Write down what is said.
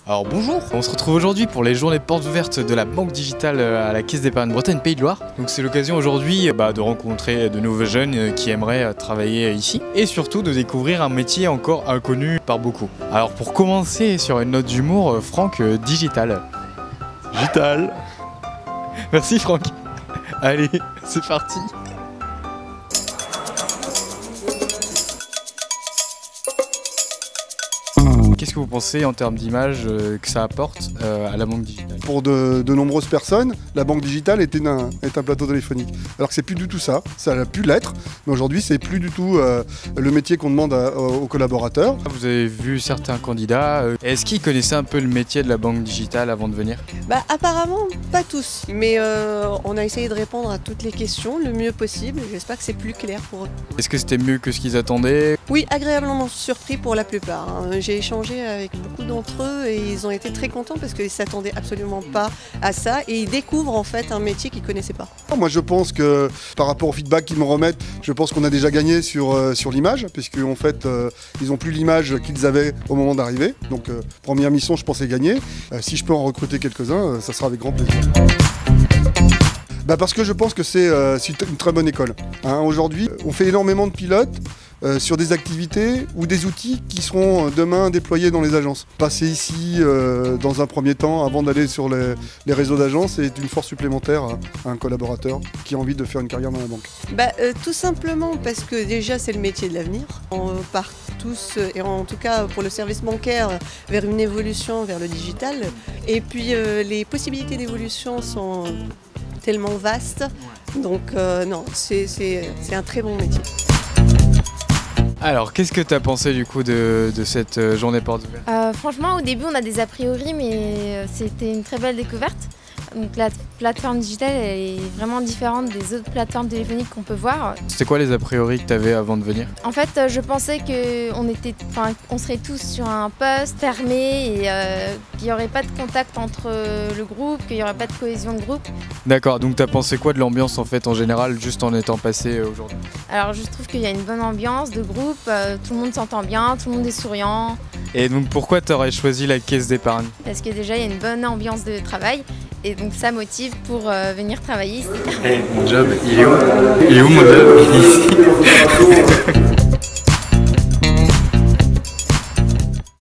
Alors bonjour, on se retrouve aujourd'hui pour les journées portes ouvertes de la Banque Digitale à la Caisse d'épargne Bretagne Pays de Loire. Donc c'est l'occasion aujourd'hui de rencontrer de nouveaux jeunes qui aimeraient travailler ici et surtout de découvrir un métier encore inconnu par beaucoup. Alors pour commencer sur une note d'humour, Franck, digital. Digital. Merci Franck. Allez, c'est parti. Qu'est-ce que vous pensez en termes d'image que ça apporte à la banque digitale? Pour de nombreuses personnes, la banque digitale est un plateau téléphonique. Alors que c'est plus du tout ça, ça a pu l'être, mais aujourd'hui c'est plus du tout le métier qu'on demande aux collaborateurs. Vous avez vu certains candidats, est-ce qu'ils connaissaient un peu le métier de la banque digitale avant de venir? Apparemment pas tous, mais on a essayé de répondre à toutes les questions le mieux possible. J'espère que c'est plus clair pour eux. Est-ce que c'était mieux que ce qu'ils attendaient? Oui, agréablement surpris pour la plupart. J'ai échangé avec beaucoup d'entre eux et ils ont été très contents parce qu'ils ne s'attendaient absolument pas à ça et ils découvrent en fait un métier qu'ils ne connaissaient pas. Moi je pense que par rapport au feedback qu'ils me remettent, je pense qu'on a déjà gagné sur l'image, puisqu'en fait ils n'ont plus l'image qu'ils avaient au moment d'arriver. Donc première mission, je pensais gagner. Si je peux en recruter quelques-uns, ça sera avec grand plaisir. Parce que je pense que c'est une très bonne école. Aujourd'hui, on fait énormément de pilotes sur des activités ou des outils qui seront demain déployés dans les agences. Passer ici dans un premier temps avant d'aller sur les réseaux d'agences est une force supplémentaire à un collaborateur qui a envie de faire une carrière dans la banque. Tout simplement parce que déjà c'est le métier de l'avenir. On part tous, et en tout cas pour le service bancaire, vers une évolution vers le digital. Et puis les possibilités d'évolution sont tellement vastes. Donc non, c'est un très bon métier. Alors, qu'est-ce que tu as pensé du coup de cette journée porte ouverte? Franchement, au début, on a des a priori, mais c'était une très belle découverte. Donc la plateforme digitale elle est vraiment différente des autres plateformes téléphoniques qu'on peut voir. C'était quoi les a priori que tu avais avant de venir? En fait, je pensais qu'on serait tous sur un poste fermé et qu'il n'y aurait pas de contact entre le groupe, qu'il n'y aurait pas de cohésion de groupe. D'accord, donc tu as pensé quoi de l'ambiance en fait en général, juste en étant passé aujourd'hui? Alors je trouve qu'il y a une bonne ambiance de groupe, tout le monde s'entend bien, tout le monde est souriant. Et donc pourquoi tu aurais choisi la caisse d'épargne? Parce que déjà il y a une bonne ambiance de travail. Et donc ça motive pour venir travailler ici. Mon job, il est où? Il est où mon job? Il est ici.